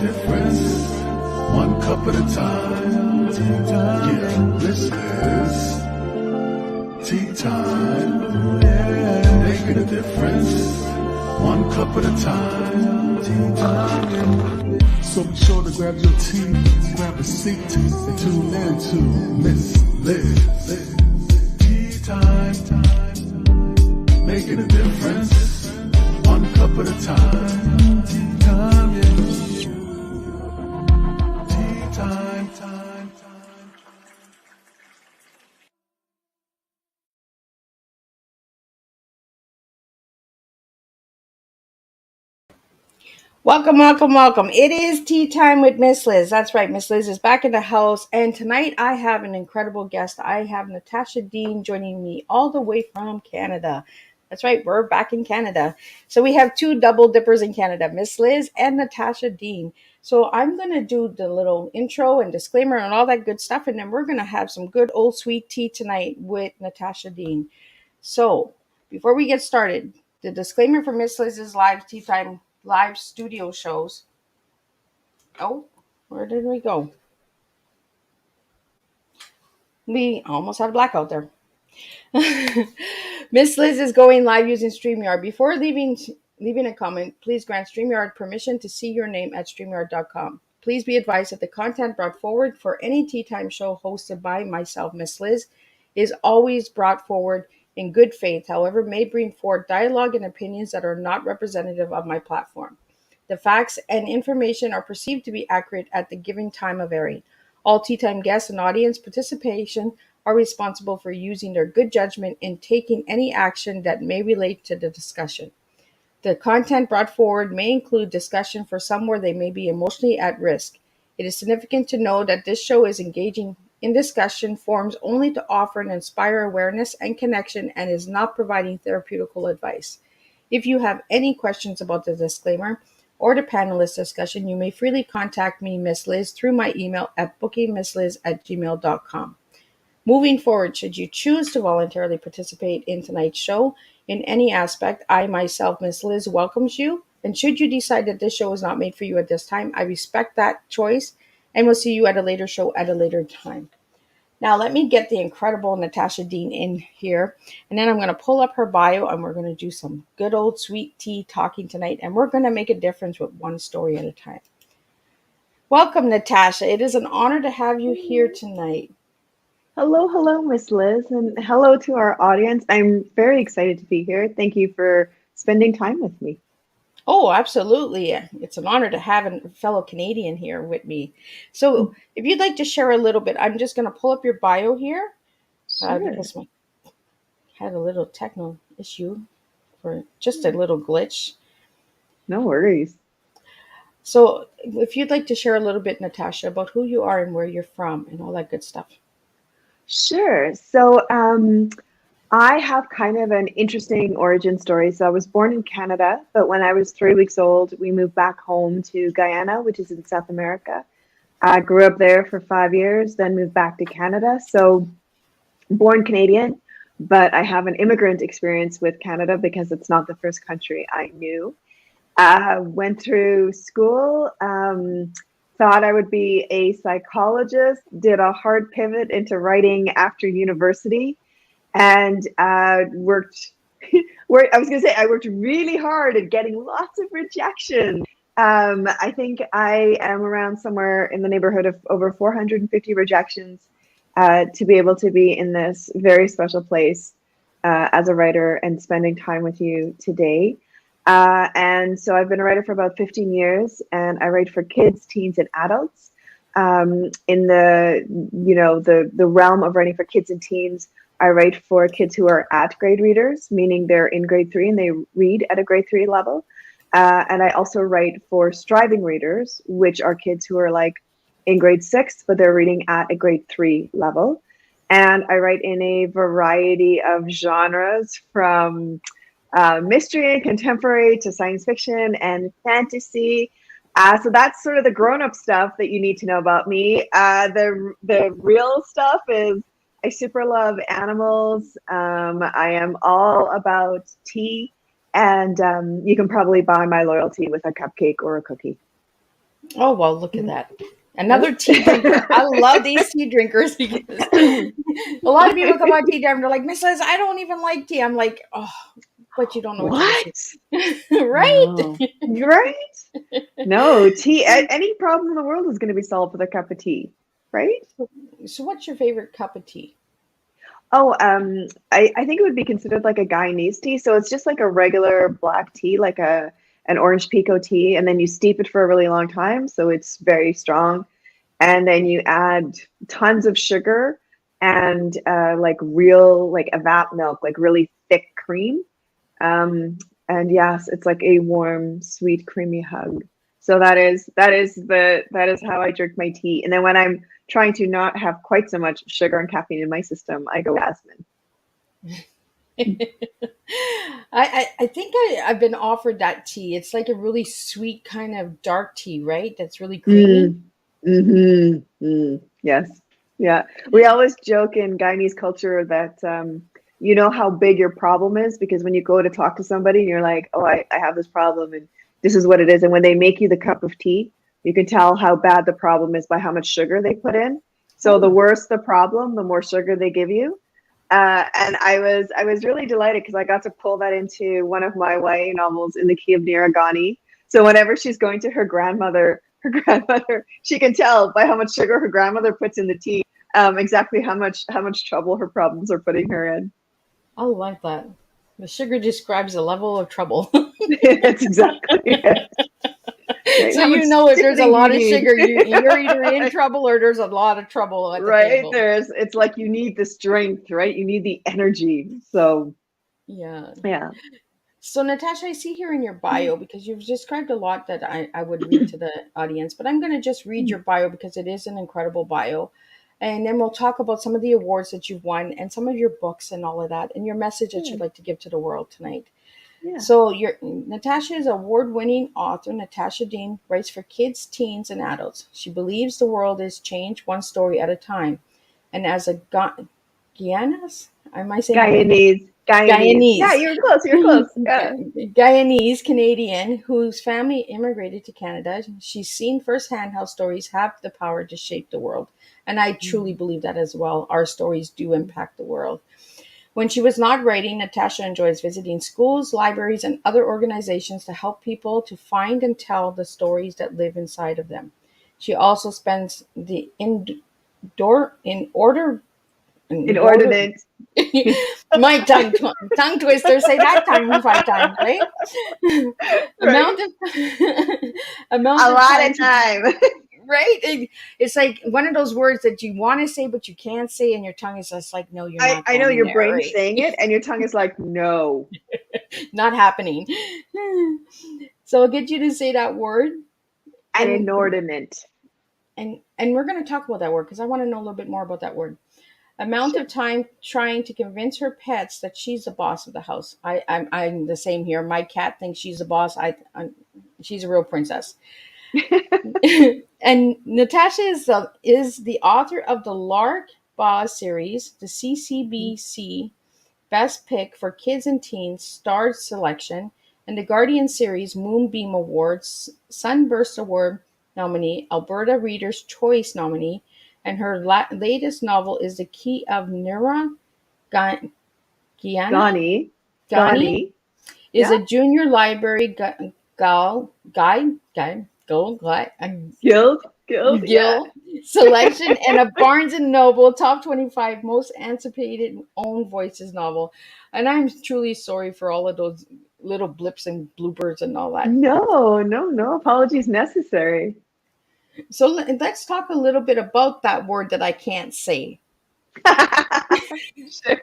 difference, one cup at a time. Yeah, this is tea time. Making a difference, one cup at a time. So be sure to grab your tea, grab a seat, and tune in to Miss Liz. Tea time, making a difference, one cup at a time. Tea time, yeah. Tea time, time. Welcome, welcome, welcome. It is tea time with Miss Liz. That's right, Miss Liz is back in the house. And tonight I have an incredible guest. I have Natasha Deen joining me all the way from Canada. That's right, we're back in Canada. So we have two double dippers in Canada, Miss Liz and Natasha Deen. So I'm going to do the little intro and disclaimer and all that good stuff. And then we're going to have some good old sweet tea tonight with Natasha Deen. So before we get started, the disclaimer for Miss Liz's live tea time live studio shows. Oh, where did we go? We almost had a blackout there. Miss Liz is going live using StreamYard. Before leaving a comment, please grant StreamYard permission to see your name at StreamYard.com. Please be advised that the content brought forward for any tea time show hosted by myself, Miss Liz, is always brought forward in good faith, however, may bring forth dialogue and opinions that are not representative of my platform. The facts and information are perceived to be accurate at the given time of airing. All tea time guests and audience participation are responsible for using their good judgment in taking any action that may relate to the discussion. The content brought forward may include discussion for some where they may be emotionally at risk. It is significant to know that this show is engaging in discussion forums only to offer and inspire awareness and connection and is not providing therapeutical advice. If you have any questions about the disclaimer or the panelist discussion, you may freely contact me, Miss Liz, through my email at bookingmissliz@gmail.com. Moving forward, should you choose to voluntarily participate in tonight's show in any aspect, I myself, Miss Liz, welcomes you. And should you decide that this show is not made for you at this time, I respect that choice and will see you at a later show at a later time. Now, let me get the incredible Natasha Deen in here, and then I'm going to pull up her bio, and we're going to do some good old sweet tea talking tonight, and we're going to make a difference with one story at a time. Welcome, Natasha. It is an honor to have you here tonight. Hello, Miss Liz, and hello to our audience. I'm very excited to be here. Thank you for spending time with me. Oh, absolutely. It's an honor to have a fellow Canadian here with me. So if you'd like to share a little bit, I'm just going to pull up your bio here because I had a little technical issue for just a little glitch. No worries. So if you'd like to share a little bit, Natasha, about who you are and where you're from and all that good stuff. Sure. So I have kind of an interesting origin story. So I was born in Canada, but when I was 3 weeks old, we moved back home to Guyana, which is in South America. I grew up there for 5 years, then moved back to Canada. So born Canadian, but I have an immigrant experience with Canada because it's not the first country I knew. Went through school, thought I would be a psychologist, did a hard pivot into writing after university, and worked really hard at getting lots of rejection. I think I am around somewhere in the neighborhood of over 450 rejections to be able to be in this very special place as a writer and spending time with you today. And so I've been a writer for about 15 years, and I write for kids, teens, and adults. In the realm of writing for kids and teens, I write for kids who are at grade readers, meaning they're in grade 3 and they read at a grade 3 level. And I also write for striving readers, which are kids who are like in grade 6, but they're reading at a grade 3 level. And I write in a variety of genres, from mystery and contemporary to science fiction and fantasy. So that's sort of the grown-up stuff that you need to know about me. The real stuff is I super love animals. I am all about tea, and you can probably buy my loyalty with a cupcake or a cookie. Oh, well, look at that. Another tea drinker. I love these tea drinkers because a lot of people come on tea time and they're like, Miss Liz, I don't even like tea. I'm like, oh, but you don't know what you're What? missing. Right? No. You're right. No, tea. Any problem in the world is going to be solved with a cup of tea, right? So what's your favorite cup of tea? Oh, I think it would be considered like a Guyanese tea. So it's just like a regular black tea, like an orange pekoe tea, and then you steep it for a really long time, so it's very strong. And then you add tons of sugar and like real like evap milk, like really thick cream. And yes, it's like a warm, sweet, creamy hug. So that is how I drink my tea. And then when I'm trying to not have quite so much sugar and caffeine in my system, I go jasmine. I think I've been offered that tea. It's like a really sweet kind of dark tea, right? That's really creamy. Yes. Yeah. We always joke in Guyanese culture that you know how big your problem is because when you go to talk to somebody and you're like, oh, I have this problem and this is what it is. And when they make you the cup of tea, you can tell how bad the problem is by how much sugar they put in. So the worse the problem, the more sugar they give you. And I was really delighted because I got to pull that into one of my YA novels in the key of Niragani. So whenever she's going to her grandmother, she can tell by how much sugar her grandmother puts in the tea, exactly how much trouble her problems are putting her in. I like that. The sugar describes the level of trouble. That's exactly it. Right? So How much you know if there's a soothing lot you of need. sugar, you're either in trouble or there's a lot of trouble at the Right? table. It's like you need the strength, right? You need the energy. So Yeah. yeah. So Natasha, I see here in your bio, because you've described a lot that I would read to the audience, but I'm going to just read your bio because it is an incredible bio. And then we'll talk about some of the awards that you've won and some of your books and all of that and your message that Yeah. you'd like to give to the world tonight. Yeah. So Natasha is an award-winning author. Natasha Deen writes for kids, teens, and adults. She believes the world is changed one story at a time. And as a Guyanas, am I saying that right? Guyanese. Yeah, Guyanese. you're close. You're close. Yeah. Guyanese-Canadian whose family immigrated to Canada. She's seen firsthand how stories have the power to shape the world. And I truly believe that as well. Our stories do impact the world. When she was not writing, Natasha enjoys visiting schools, libraries, and other organizations to help people to find and tell the stories that live inside of them. She also spends the in order Inordinate. my tongue twister. Say that time 5 times, right? Right. amount of amount A of lot time of time. right? It's like one of those words that you want to say but you can't say, and your tongue is just like, no, you're not I know going your there, brain's right? saying it and your tongue is like, no. Not happening. So I'll get you to say that word, An and inordinate. we're going to talk about that word because I want to know a little bit more about that word. Amount Sure. of time trying to convince her pets that she's the boss of the house. I'm the same here. My cat thinks she's the boss. She's a real princess. And Natasha is the author of the Lark Boss series, the CCBC Best Pick for Kids and Teens Stars Selection, and the Guardian series Moonbeam Awards Sunburst Award nominee, Alberta Reader's Choice nominee, and her latest novel is The Key of Nira Guyana. Gani. Gani Gani. is Yeah. a junior library guide Guild. Yeah. Gill selection and a Barnes and Noble top 25 most anticipated own voices novel. And I'm truly sorry for all of those little blips and bloopers and all that. No apologies necessary. So let's talk a little bit about that word that I can't say. Sure.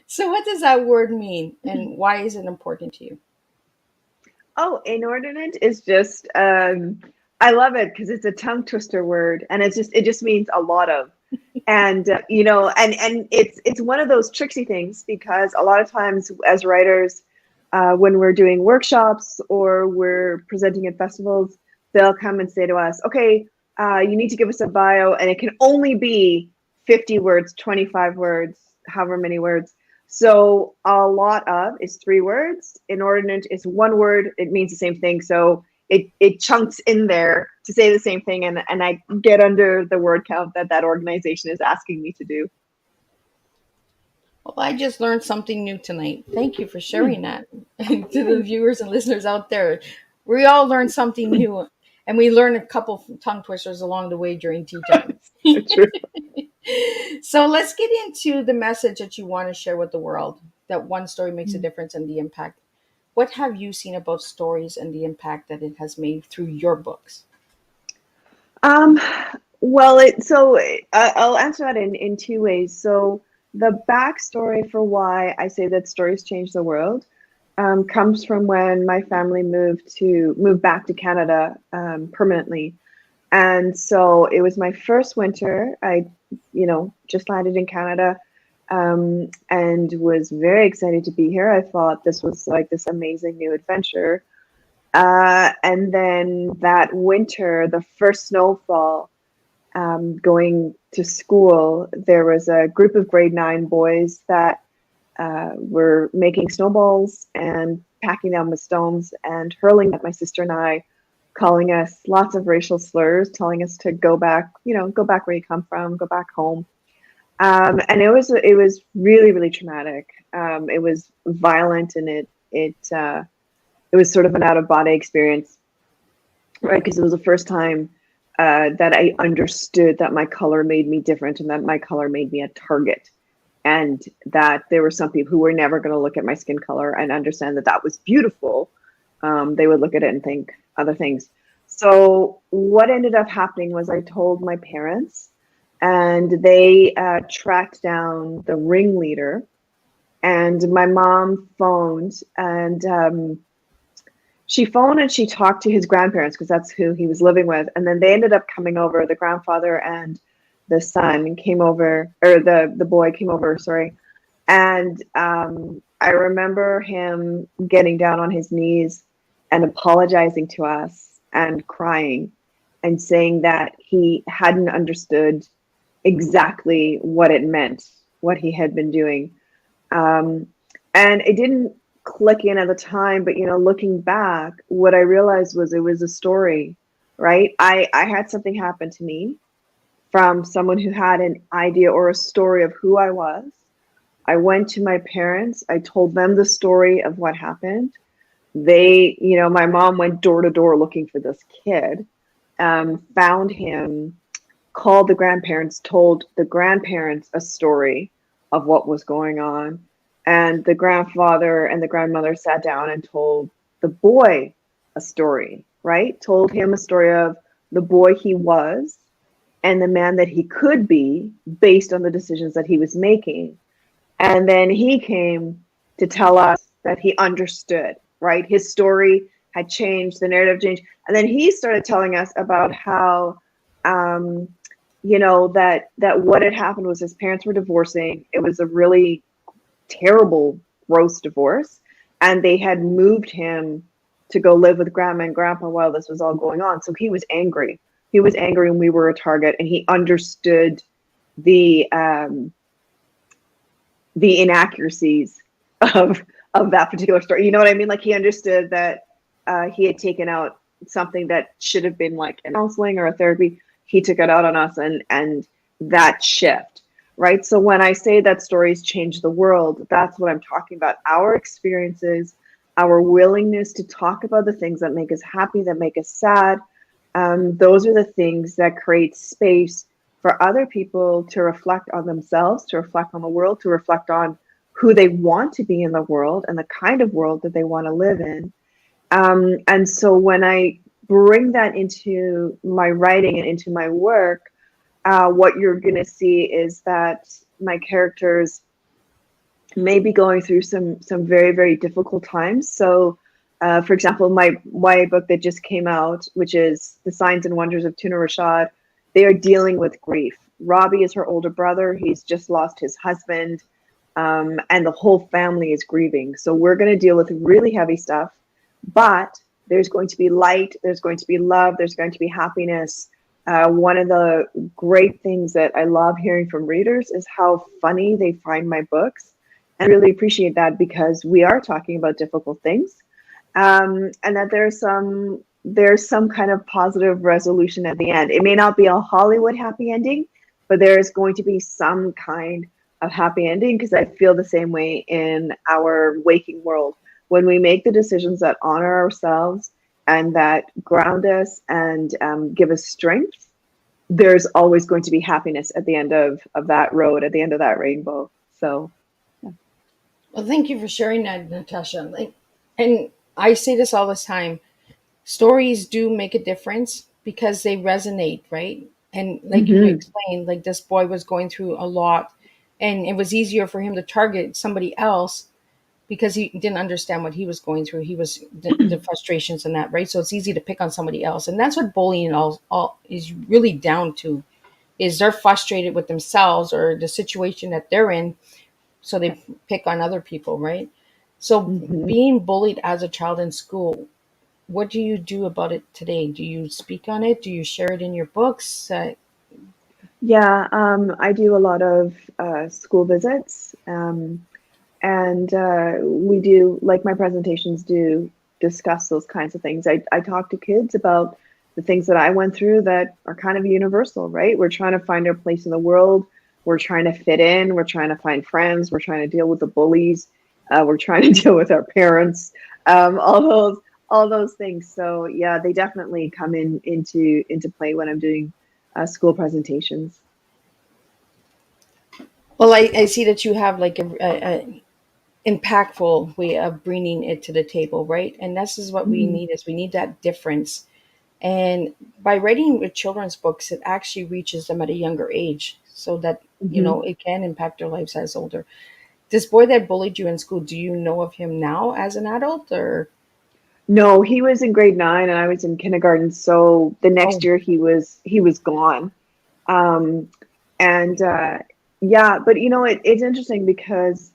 So what does that word mean and why is it important to you? Oh, inordinate is just I love it because it's a tongue twister word and it just means a lot of. And you know, and it's one of those tricksy things because a lot of times as writers, when we're doing workshops or we're presenting at festivals, they'll come and say to us, okay, you need to give us a bio and it can only be 50 words, 25 words, however many words. So a lot of is 3 words. Inordinate is 1 word. It means the same thing. So it chunks in there to say the same thing, and I get under the word count that organization is asking me to do. Well, I just learned something new tonight. Thank you for sharing that to the viewers and listeners out there. We all learned something new, and we learned a couple tongue twisters along the way during tea time. True. So let's get into the message that you want to share with the world, that one story makes a difference and the impact. What have you seen about stories and the impact that it has made through your books? Well, I'll answer that in two ways. So the backstory for why I say that stories change the world comes from when my family moved back to Canada permanently. And so it was my first winter. I, just landed in Canada and was very excited to be here. I thought this was like this amazing new adventure. And then that winter, the first snowfall, going to school, there was a group of grade 9 boys that were making snowballs and packing them with stones and hurling at my sister and I, calling us lots of racial slurs, telling us to go back, go back where you come from, go back home. And it was really, really traumatic. It was violent, and it was sort of an out-of-body experience, right? Because it was the first time that I understood that my color made me different, and that my color made me a target, and that there were some people who were never going to look at my skin color and understand that that was beautiful. They would look at it and think other things. So what ended up happening was I told my parents, and they tracked down the ringleader, and my mom phoned, and she phoned and she talked to his grandparents, because that's who he was living with. And then they ended up coming over. The grandfather and the son came over, or the boy came over, sorry. And I remember him getting down on his knees and apologizing to us and crying and saying that he hadn't understood exactly what it meant, what he had been doing. And it didn't click in at the time, but looking back, what I realized was it was a story, right? I had something happen to me from someone who had an idea or a story of who I was. I went to my parents, I told them the story of what happened. They, my mom went door to door looking for this kid, found him, called the grandparents, told the grandparents a story of what was going on. And the grandfather and the grandmother sat down and told the boy a story, right? Told him a story of the boy he was and the man that he could be based on the decisions that he was making. And then he came to tell us that he understood, right? His story had changed, the narrative changed. And then he started telling us about how, that what had happened was his parents were divorcing. It was a really terrible, gross divorce. And they had moved him to go live with grandma and grandpa while this was all going on. So he was angry. He was angry and we were a target, and he understood the inaccuracies of that particular story. You know what I mean? Like, he understood that he had taken out something that should have been like a counseling or a therapy. He took it out on us, and that shift, right? So when I say that stories change the world, that's what I'm talking about. Our experiences, our willingness to talk about the things that make us happy, that make us sad. Those are the things that create space for other people to reflect on themselves, to reflect on the world, to reflect on who they want to be in the world and the kind of world that they want to live in. And so when I bring that into my writing and into my work, what you're going to see is that my characters may be going through some very, very difficult times. So, for example, my YA book that just came out, which is The Signs and Wonders of Tuna Rashad, they are dealing with grief. Robbie is her older brother. He's just lost his husband, and the whole family is grieving. So we're going to deal with really heavy stuff, but there's going to be light, there's going to be love, there's going to be happiness. One of the great things that I love hearing from readers is how funny they find my books. And I really appreciate that, because we are talking about difficult things. And that there's some there's some kind of positive resolution at the end. It may not be a Hollywood happy ending, but there is going to be some kind of happy ending, because I feel the same way in our waking world. When we make the decisions that honor ourselves and that ground us and give us strength, there's always going to be happiness at the end of that road, at the end of that rainbow. So, yeah. Well, thank you for sharing that, Natasha. And I say this all the time: stories do make a difference because they resonate, right? And like you Mm-hmm. explained, like this boy was going through a lot, and it was easier for him to target somebody else because he didn't understand what he was going through. He was the frustrations and that, right? So it's easy to pick on somebody else, and that's what bullying all is really down to. Is they're frustrated with themselves or the situation that they're in, so they pick on other people, right? So Mm-hmm. being bullied as a child in school, what do you do about it today? Do you speak on it? Do you share it in your books? Yeah, I do a lot of school visits, and we do, like my presentations do, discuss those kinds of things. I talk to kids about the things that I went through that are kind of universal, right? We're trying to find our place in the world. We're trying to fit in. We're trying to find friends. We're trying to deal with the bullies. We're trying to deal with our parents. All those things. So yeah, they definitely come into play when I'm doing school presentations. Well, I see that you have like a impactful way of bringing it to the table, right? And this is what we Mhm. need: is we need that difference. And by writing with children's books, it actually reaches them at a younger age, so that Mhm. it can impact their lives as older. This boy that bullied you in school, do you know of him now as an adult, or? No, he was in grade 9 and I was in kindergarten. So the next Oh, year he was gone. Um, and yeah, but it's interesting because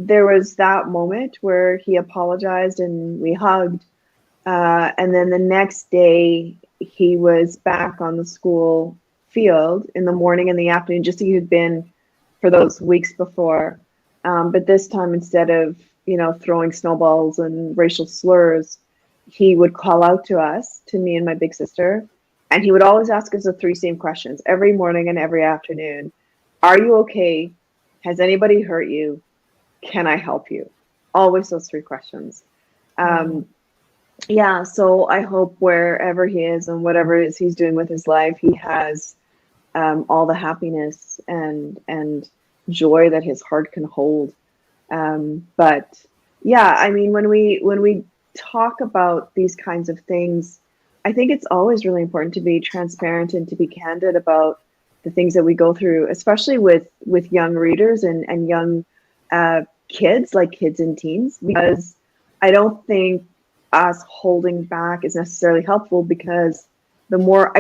there was that moment where he apologized and we hugged. And then the next day he was back on the school field in the morning and the afternoon, just as he had been for those weeks before. But this time, instead of throwing snowballs and racial slurs, he would call out to us, to me and my big sister, and he would always ask us the three same questions every morning and every afternoon. Are you okay? Has anybody hurt you? Can I help you? Always those three questions. wow. Um, yeah, so I hope wherever he is and whatever it is he's doing with his life, he has all the happiness and joy that his heart can hold. But yeah, I mean, when we talk about these kinds of things, I think it's always really important to be transparent and to be candid about the things that we go through, especially with young readers and young kids, like kids and teens, because I don't think us holding back is necessarily helpful, because the more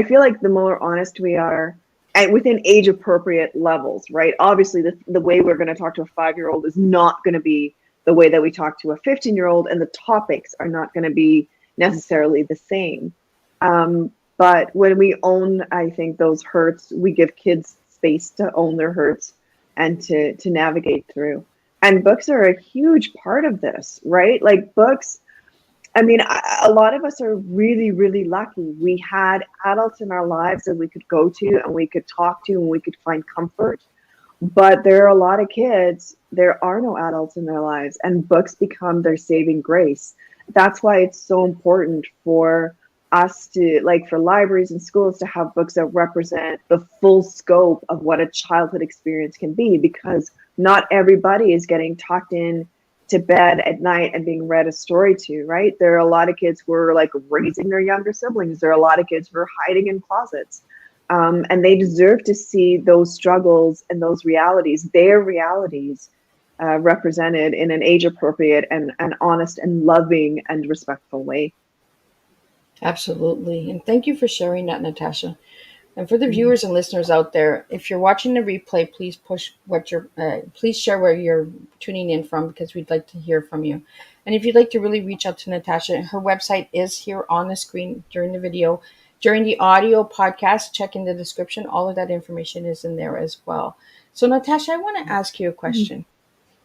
honest we are, and within age appropriate levels, right? Obviously, the way we're going to talk to a 5-year-old is not going to be the way that we talk to a 15-year-old, and the topics are not going to be necessarily the same. But when we own, I think, those hurts, we give kids space to own their hurts and to navigate through. And books are a huge part of this, right? Like books, I mean, a lot of us are really, really lucky. We had adults in our lives that we could go to and we could talk to and we could find comfort. But there are a lot of kids, there are no adults in their lives, and books become their saving grace. That's why it's so important for us to, like, for libraries and schools to have books that represent the full scope of what a childhood experience can be, because not everybody is getting tucked in to bed at night and being read a story to, right? There are a lot of kids who are like raising their younger siblings. There are a lot of kids who are hiding in closets. And they deserve to see those struggles and those realities, their realities, represented in an age appropriate and honest and loving and respectful way. Absolutely. And thank you for sharing that, Natasha. And for the Mhm. viewers and listeners out there, if you're watching the replay, please please share where you're tuning in from, because we'd like to hear from you. And if you'd like to really reach out to Natasha, her website is here on the screen during the video. During the audio podcast, check in the description. All of that information is in there as well. So, Natasha, I want to ask you a Mhm. question.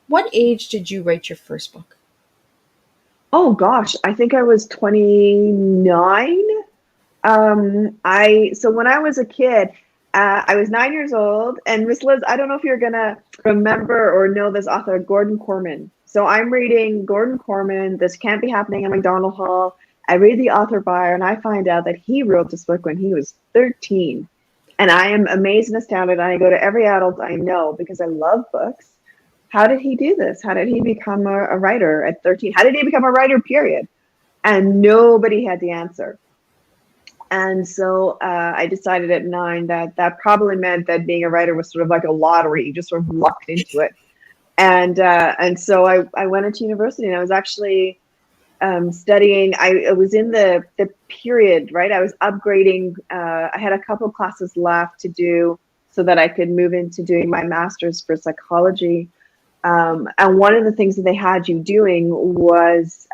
What age did you write your first book? Oh gosh, I think I was 29. So when I was a kid, I was 9 years old, and Miss Liz, I don't know if you're gonna remember or know this author, Gordon Corman. So I'm reading Gordon Corman, This Can't Be Happening in McDonald Hall. I read the author bio, and I find out that he wrote this book when he was 13. And I am amazed and astounded. I go to every adult I know because I love books. How did he do this? How did he become a writer at 13? How did he become a writer, period? And nobody had the answer. And so I decided at 9 that that probably meant that being a writer was sort of like a lottery. You just sort of lucked into it. And so I went into university, and I was actually studying. I was in the period, right? I was upgrading. I had a couple of classes left to do so that I could move into doing my master's for psychology. And one of the things that they had you doing was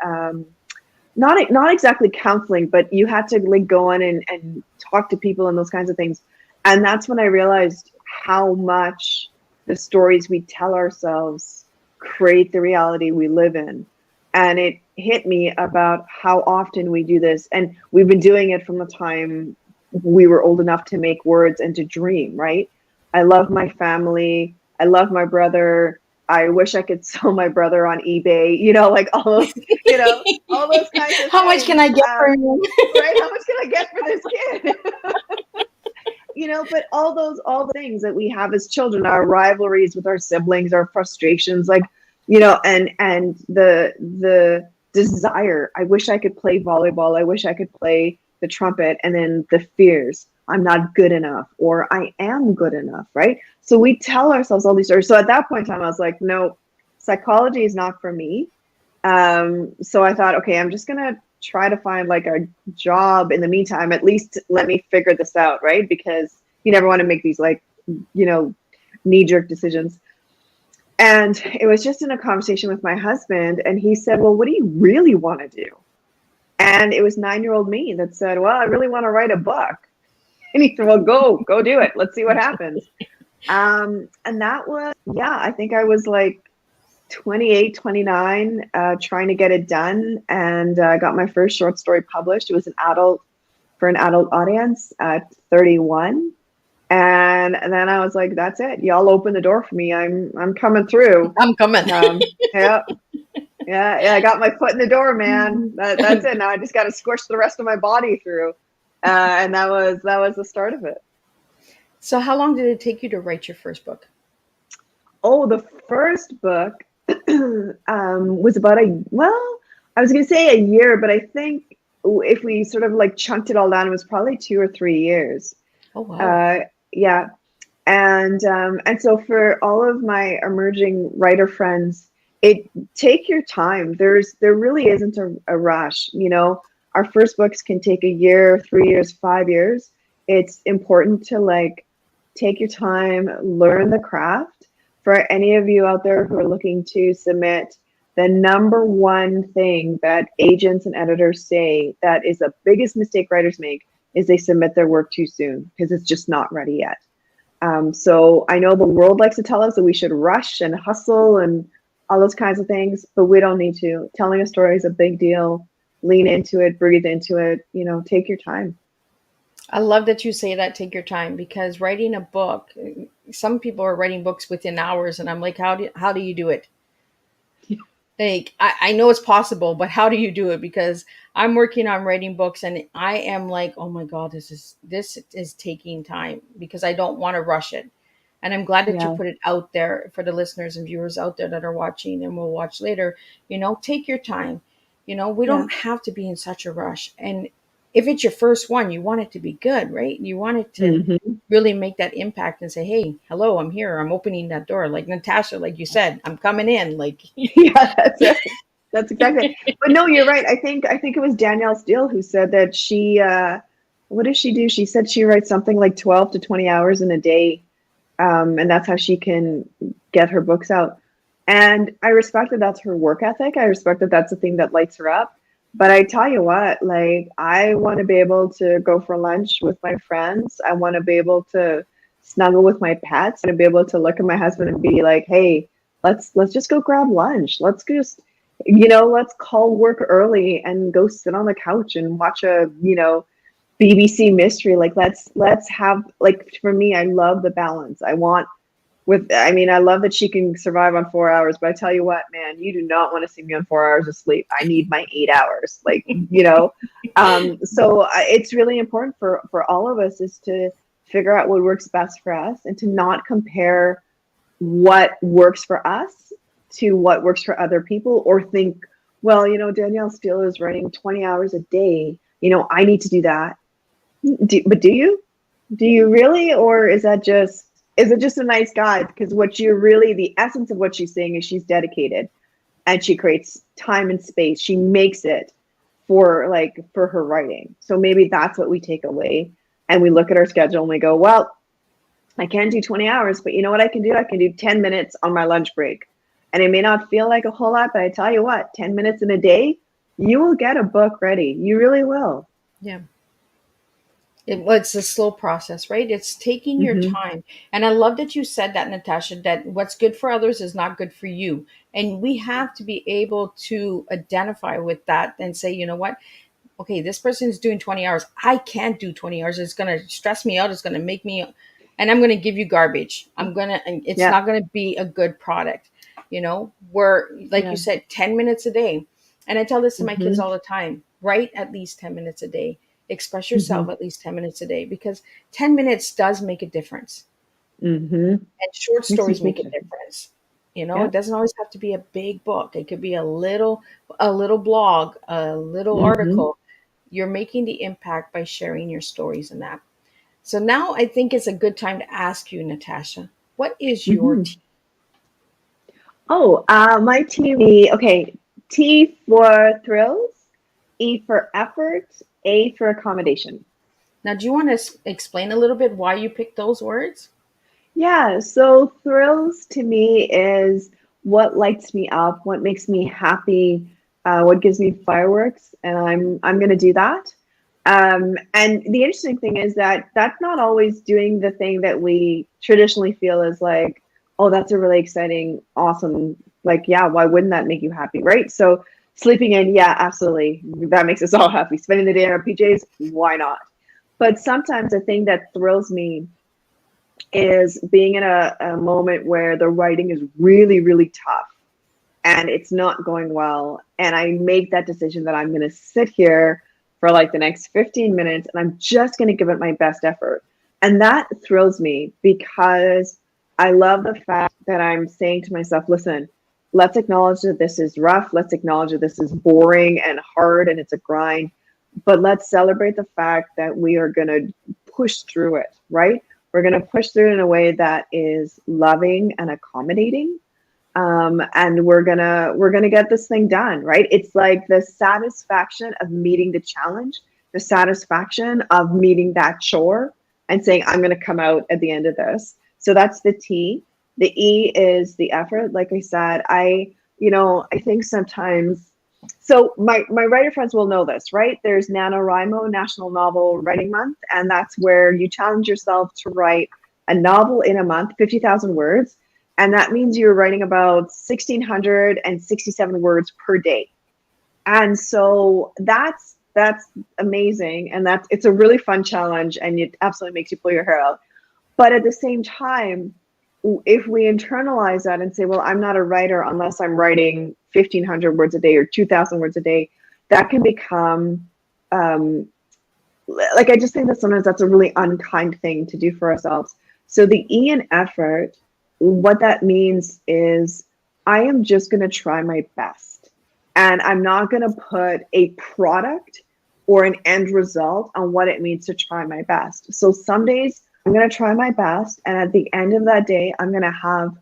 not exactly counseling, but you had to like go in and talk to people and those kinds of things. And that's when I realized how much the stories we tell ourselves create the reality we live in. And it hit me about how often we do this. And we've been doing it from the time we were old enough to make words and to dream, right? I love my family. I love my brother. I wish I could sell my brother on eBay, like all those, all those kinds of How things. much can I get for you? Right? How much can I get for this kid? But all the things that we have as children, our rivalries with our siblings, our frustrations, and the desire. I wish I could play volleyball. I wish I could play the trumpet. And then the fears. I'm not good enough, or I am good enough, right? So we tell ourselves all these stories. So at that point in time, I was like, no, psychology is not for me. So I thought, okay, I'm just going to try to find like a job in the meantime. At least let me figure this out, right? Because you never want to make these like, knee-jerk decisions. And it was just in a conversation with my husband, and he said, well, what do you really want to do? And it was 9-year-old me that said, well, I really want to write a book. And he said, well, go do it. Let's see what happens. And that was, I think I was like 28, 29, trying to get it done. And I got my first short story published. It was for an adult audience at 31. And then I was like, that's it. Y'all open the door for me. I'm coming through. I'm coming. Yeah. I got my foot in the door, man. That's it. Now I just got to squish the rest of my body through. And that was the start of it. So how long did it take you to write your first book? Oh, the first book was about I was going to say a year, but I think if we sort of like chunked it all down, it was probably 2 or 3 years. Oh, wow. Yeah. And so for all of my emerging writer friends, take your time. There really isn't a rush. Our first books can take a year, 3 years, 5 years. It's important to like take your time, learn the craft. For any of you out there who are looking to submit, the number one thing that agents and editors say that is the biggest mistake writers make is they submit their work too soon because it's just not ready yet. So I know the world likes to tell us that we should rush and hustle and all those kinds of things, but we don't need to. Telling a story is a big deal. Lean into it, breathe into it, take your time. I love that you say that, take your time, because writing a book, some people are writing books within hours, and I'm like, how do you do it? Like, I know it's possible, but how do you do it? Because I'm working on writing books, and I am like, oh my God, this is taking time because I don't want to rush it. And I'm glad that you put it out there for the listeners and viewers out there that are watching and will watch later. Take your time. We don't have to be in such a rush. And if it's your first one, you want it to be good, right? You want it to really make that impact and say, hey, hello, I'm here. I'm opening that door. Like Natasha, like you said, I'm coming in. Like, yeah, that's it. That's exactly it. But no, you're right. I think it was Danielle Steele who said that she, what does she do? She said she writes something like 12 to 20 hours in a day. And that's how she can get her books out. And I respect that that's her work ethic. I respect that that's the thing that lights her up. But I tell you what, like, I want to be able to go for lunch with my friends. I want to be able to snuggle with my pets and be able to look at my husband and be like, hey, let's just go grab lunch. Let's just let's call work early and go sit on the couch and watch a, BBC mystery. Like let's have, like, for me, I love the balance. I love that she can survive on 4 hours, but I tell you what, man, you do not want to see me on 4 hours of sleep. I need my 8 hours, it's really important for all of us is to figure out what works best for us and to not compare what works for us to what works for other people, or think, well, Danielle Steele is writing 20 hours a day. I need to do that. But do you? Do you really? Or is it just a nice guide? Because the essence of what she's saying is she's dedicated and she creates time and space. She makes it for her writing. So maybe that's what we take away, and we look at our schedule and we go, well, I can't do 20 hours, but you know what I can do? I can do 10 minutes on my lunch break. And it may not feel like a whole lot, but I tell you what, 10 minutes in a day, you will get a book ready. You really will. Yeah. It's a slow process, right? It's taking your time. And I love that you said that, Natasha, that what's good for others is not good for you. And we have to be able to identify with that and say, you know what? Okay, this person is doing 20 hours. I can't do 20 hours. It's going to stress me out. It's going to make me, and I'm going to give you garbage. It's not going to be a good product. Where, like you said, 10 minutes a day. And I tell this to my kids all the time, write at least 10 minutes a day. Express yourself at least 10 minutes a day, because 10 minutes does make a difference. And short stories make a difference. It doesn't always have to be a big book. It could be a little blog, a little article. You're making the impact by sharing your stories and that. So now I think it's a good time to ask you, Natasha, what is your tea? Oh, my tea. Okay, T for thrills, E for effort, A for accommodation. Now, do you want to explain a little bit why you picked those words? Yeah, so thrills to me is what lights me up, what makes me happy, what gives me fireworks, and I'm going to do that. And the interesting thing is that that's not always doing the thing that we traditionally feel is like, oh, that's a really exciting, awesome, like, yeah, why wouldn't that make you happy, right? So sleeping in, yeah, absolutely. That makes us all happy. Spending the day in our PJs, why not? But sometimes the thing that thrills me is being in a moment where the writing is really, really tough and it's not going well. And I make that decision that I'm going to sit here for like the next 15 minutes and I'm just going to give it my best effort. And that thrills me because I love the fact that I'm saying to myself, listen, let's acknowledge that this is rough. Let's acknowledge that this is boring and hard and it's a grind. But let's celebrate the fact that we are going to push through it, right? We're going to push through it in a way that is loving and accommodating. And we're gonna get this thing done, right? It's like the satisfaction of meeting the challenge, the satisfaction of meeting that chore and saying, I'm going to come out at the end of this. So that's the T. The E is the effort. Like I said, I think sometimes, so my writer friends will know this, right? There's NaNoWriMo, National Novel Writing Month, and that's where you challenge yourself to write a novel in a month, 50,000 words. And that means you're writing about 1,667 words per day. And so that's amazing. And it's a really fun challenge and it absolutely makes you pull your hair out. But at the same time, if we internalize that and say, well, I'm not a writer unless I'm writing 1,500 words a day or 2,000 words a day, that can become, I just think that sometimes that's a really unkind thing to do for ourselves. So the E in effort, what that means is I am just going to try my best. And I'm not going to put a product or an end result on what it means to try my best. So some days I'm going to try my best. And at the end of that day, I'm going to have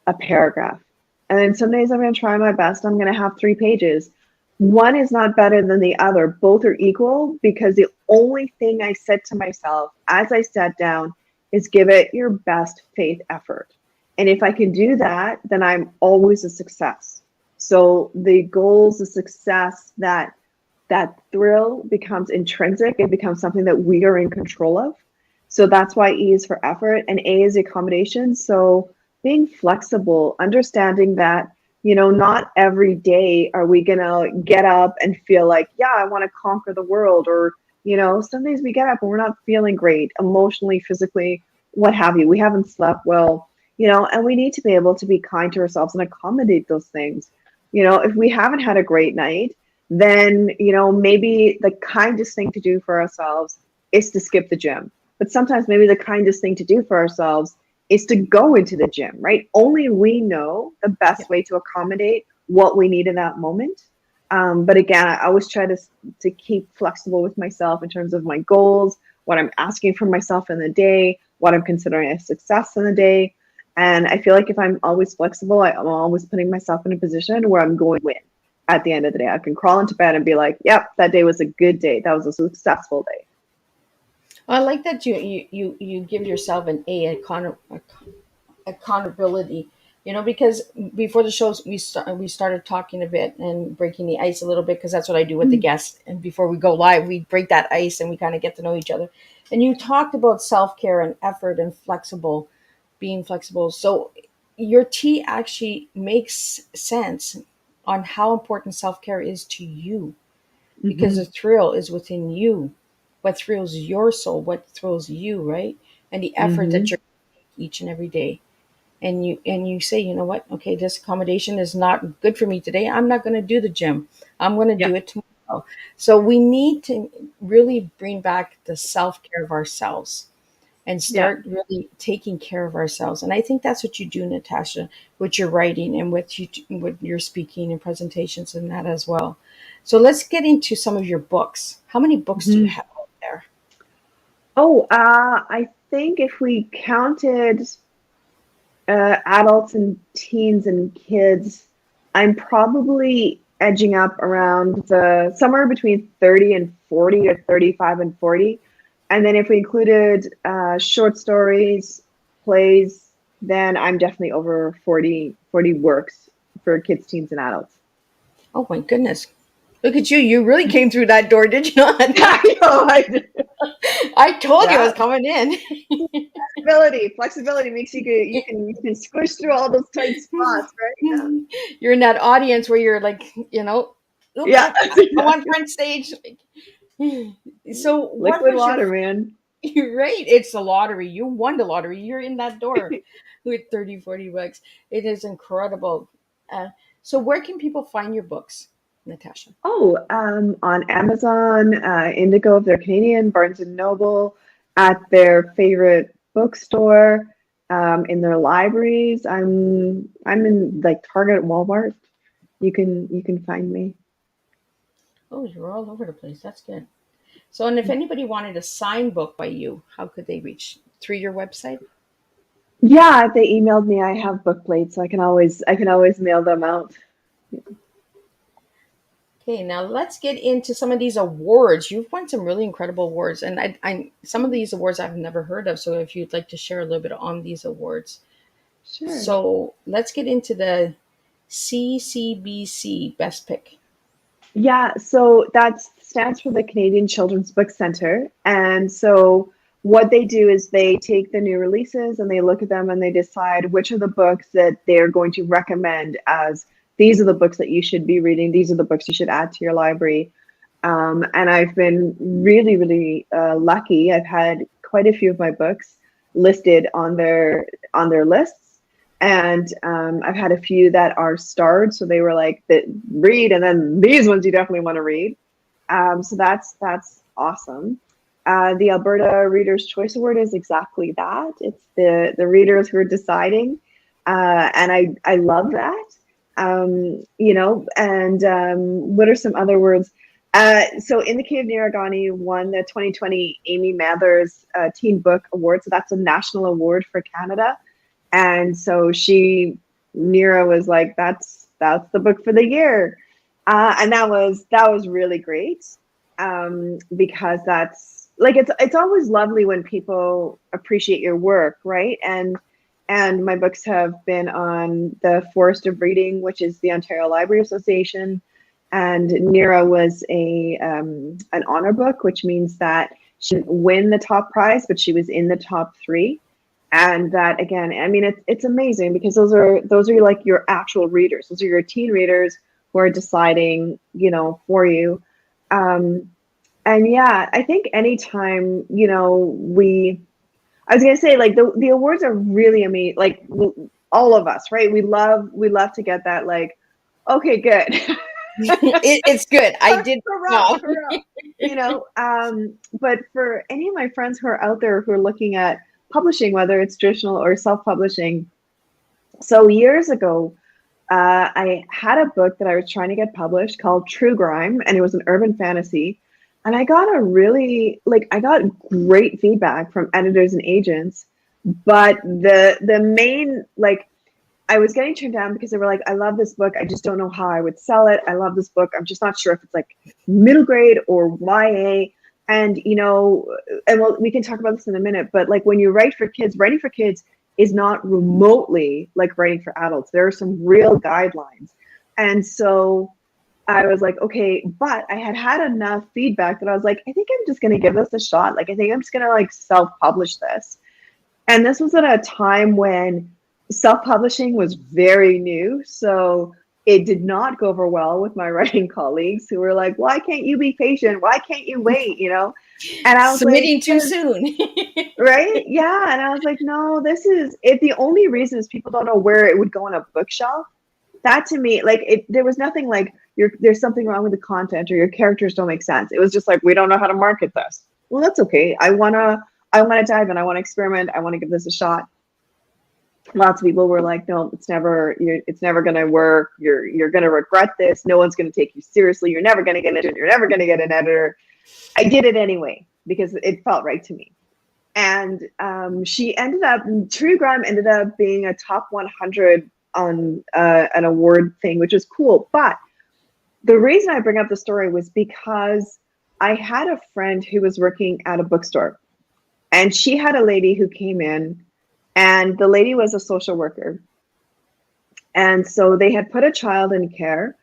a paragraph. And then some days I'm going to try my best. I'm going to have 3 pages. One is not better than the other. Both are equal because the only thing I said to myself as I sat down is give it your best faith effort. And if I can do that, then I'm always a success. So the goals, the success, that thrill becomes intrinsic. It becomes something that we are in control of. So that's why E is for effort and A is accommodation. So being flexible, understanding that not every day are we gonna get up and feel like, yeah, I want to conquer the world, or some days we get up and we're not feeling great emotionally, physically, what have you. We haven't slept well, and we need to be able to be kind to ourselves and accommodate those things. If we haven't had a great night, then maybe the kindest thing to do for ourselves is to skip the gym. But sometimes maybe the kindest thing to do for ourselves is to go into the gym, right? Only we know the best way to accommodate what we need in that moment. But again, I always try to keep flexible with myself in terms of my goals, what I'm asking from myself in the day, what I'm considering a success in the day. And I feel like if I'm always flexible, I'm always putting myself in a position where I'm going to win at the end of the day. I can crawl into bed and be like, yep, that day was a good day. That was a successful day. I like that you give yourself an accountability, because before the shows we started talking a bit and breaking the ice a little bit, because that's what I do with the guests. And before we go live, we break that ice and we kind of get to know each other. And you talked about self-care and effort and being flexible. So your tea actually makes sense on how important self-care is to you, because the thrill is within you. What thrills your soul, what thrills you, right? And the effort that you're each and every day. And you say, you know what? Okay, this accommodation is not good for me today. I'm not going to do the gym. I'm going to do it tomorrow. So we need to really bring back the self-care of ourselves and start really taking care of ourselves. And I think that's what you do, Natasha, with your writing and with your speaking and presentations and that as well. So let's get into some of your books. How many books do you have out there? Oh, I think if we counted adults and teens and kids, I'm probably edging up around somewhere between 30 and 40, or 35 and 40. And then if we included short stories, plays, then I'm definitely over 40 works for kids, teens, and adults. Oh my goodness. Look at you. You really came through that door, did you not? I know, I did. I told you I was coming in. Flexibility makes you can squish through all those tight spots, right? You're in that audience where you're like, I want front stage. So what liquid was water, man. You're right. It's the lottery. You won the lottery. You're in that door with 30, 40 bucks. It is incredible. So where can people find your books, Natasha? Oh, on Amazon, Indigo if they're Canadian, Barnes and Noble, at their favorite bookstore, in their libraries. I'm in like Target, Walmart. You can find me. Oh, you're all over the place. That's good. So, and if anybody wanted a signed book by you, how could they reach? Through your website? Yeah, if they emailed me, I have book plates, so I can always mail them out. Okay, now let's get into some of these awards. You've won some really incredible awards, and I some of these awards I've never heard of. So, if you'd like to share a little bit on these awards. Sure. So, let's get into the CCBC Best Pick. Yeah, so that stands for the Canadian Children's Book Center. And so what they do is they take the new releases and they look at them and they decide which are the books that they're going to recommend as these are the books that you should be reading. These are the books you should add to your library. And I've been really, really lucky. I've had quite a few of my books listed on their lists. And I've had a few that are starred, so they were like, read, and then these ones you definitely want to read. So that's awesome. The Alberta Readers' Choice Award is exactly that. It's the readers who are deciding, and I love that. And what are some other words? So Indicated Niragani won the 2020 Amy Mathers Teen Book Award. So that's a national award for Canada. And so Nira was like, that's the book for the year. And that was really great. Because that's like, it's always lovely when people appreciate your work, right? And my books have been on the Forest of Reading, which is the Ontario Library Association. And Nira was an honor book, which means that she didn't win the top prize, but she was in the top 3. And that, again, I mean, it's amazing because those are like your actual readers. Those are your teen readers who are deciding, for you. And yeah, I think anytime, I was gonna say, like, the awards are really amazing. Like, all of us, right? We love to get that, like, okay, good. It's good. I did Hurrah, hurrah. But for any of my friends who are out there who are looking at publishing, whether it's traditional or self-publishing, so years ago, I had a book that I was trying to get published called True Grime, and it was an urban fantasy. And I got I got great feedback from editors and agents, but the main, like, I was getting turned down because they were like, I love this book, I just don't know how I would sell it. I love this book, I'm just not sure if it's like middle grade or YA. And, we can talk about this in a minute, but like when you write for kids, writing for kids is not remotely like writing for adults. There are some real guidelines. And so I was like, okay, but I had enough feedback that I was like, I think I'm just going to give this a shot. Like, I think I'm just going to like self-publish this. And this was at a time when self-publishing was very new. So it did not go over well with my writing colleagues who were like, why can't you be patient? Why can't you wait? And I was submitting like, too soon. right? Yeah. And I was like, no, the only reason is people don't know where it would go on a bookshelf. That to me, like, there was nothing like there's something wrong with the content or your characters don't make sense. It was just like, we don't know how to market this. Well, that's okay. I wanna dive in. I want to experiment. I want to give this a shot. Lots of people were like, no, it's never going to work. You're going to regret this. No one's going to take you seriously. You're never going to get it. You're never going to get an editor. I did it anyway because it felt right to me. And True Grime ended up being a top 100 on an award thing, which was cool. But the reason I bring up the story was because I had a friend who was working at a bookstore, and she had a lady who came in, and the lady was a social worker. And so they had put a child in care,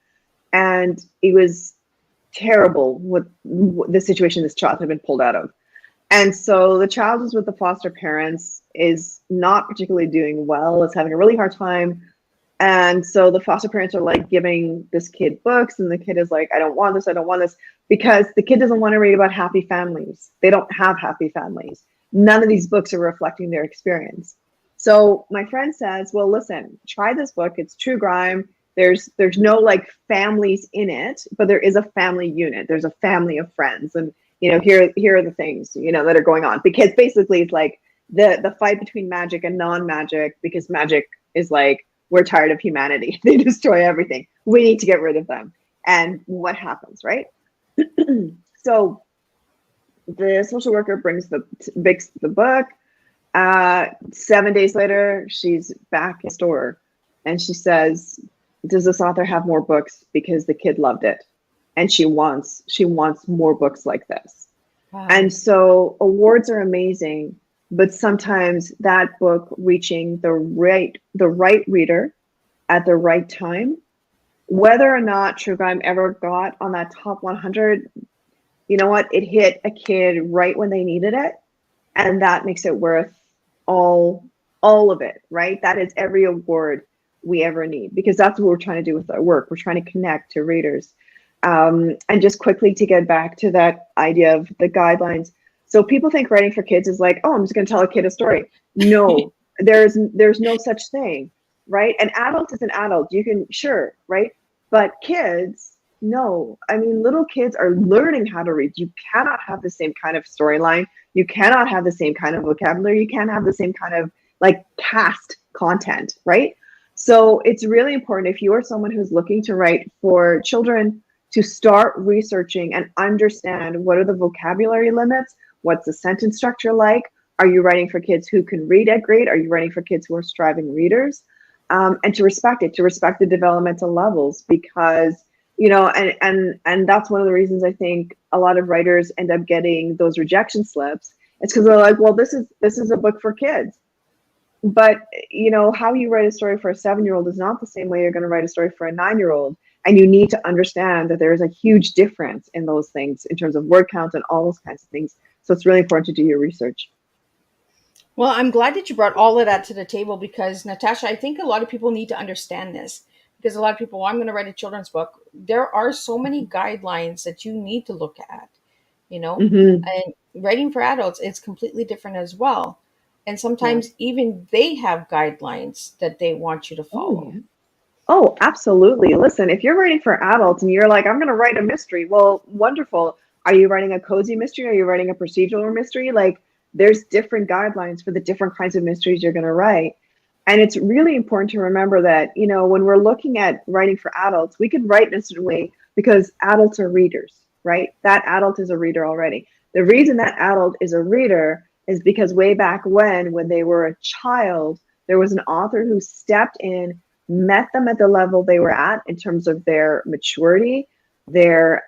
and it was terrible with the situation this child had been pulled out of. And so the child was with the foster parents, is not particularly doing well, is having a really hard time. And so the foster parents are like giving this kid books, and the kid is like, I don't want this, because the kid doesn't want to read about happy families. They don't have happy families. None of these books are reflecting their experience. So my friend says, well, listen, try this book. It's True Grime. There's no like families in it, but there is a family unit. There's a family of friends. And, here are the things, that are going on. Because basically it's like the fight between magic and non-magic, because magic is like, we're tired of humanity. They destroy everything. We need to get rid of them. And what happens, right? So the social worker brings the book. 7 days later, she's back in the store, and she says, does this author have more books? Because the kid loved it, and she wants more books like this. Wow. And so awards are amazing, but sometimes that book reaching the right reader at the right time, whether or not True Grime ever got on that top 100, you know what? It hit a kid right when they needed it, and that makes it worth all of it, right? That is every award we ever need, because that's what we're trying to do with our work. We're trying to connect to readers. And just quickly to get back to that idea of the guidelines. So people think writing for kids is like, oh, I'm just going to tell a kid a story. No, there's no such thing, right? An adult is an adult. You can, sure, right? But kids, no. I mean, little kids are learning how to read. You cannot have the same kind of storyline. You cannot have the same kind of vocabulary. You can't have the same kind of like cast content, right? So it's really important, if you are someone who's looking to write for children, to start researching and understand what are the vocabulary limits, what's the sentence structure like, are you writing for kids who can read at grade, are you writing for kids who are striving readers, and to respect the developmental levels, because and that's one of the reasons I think a lot of writers end up getting those rejection slips. It's because they're like, well, this is a book for kids. But how you write a story for a 7-year-old is not the same way you're going to write a story for a 9-year-old. And you need to understand that there is a huge difference in those things in terms of word count and all those kinds of things. So it's really important to do your research. Well, I'm glad that you brought all of that to the table because, Natasha, I think a lot of people need to understand this because a lot of people, well, I'm going to write a children's book. There are so many guidelines that you need to look at, you know, Hmm. and writing for adults is completely different as well. And Yeah. sometimes even they have guidelines that they want you to Oh, follow. yeah. Oh, absolutely. Listen, if you're writing for adults and you're like, I'm going to write a mystery, well, wonderful. Are you writing a cozy mystery? Are you writing a procedural mystery? Like, there's different guidelines for the different kinds of mysteries you're going to write. And it's really important to remember that, when we're looking at writing for adults, we can write in a certain way because adults are readers, right? That adult is a reader already. The reason that adult is a reader is because way back when they were a child, there was an author who stepped in, met them at the level they were at in terms of their maturity, their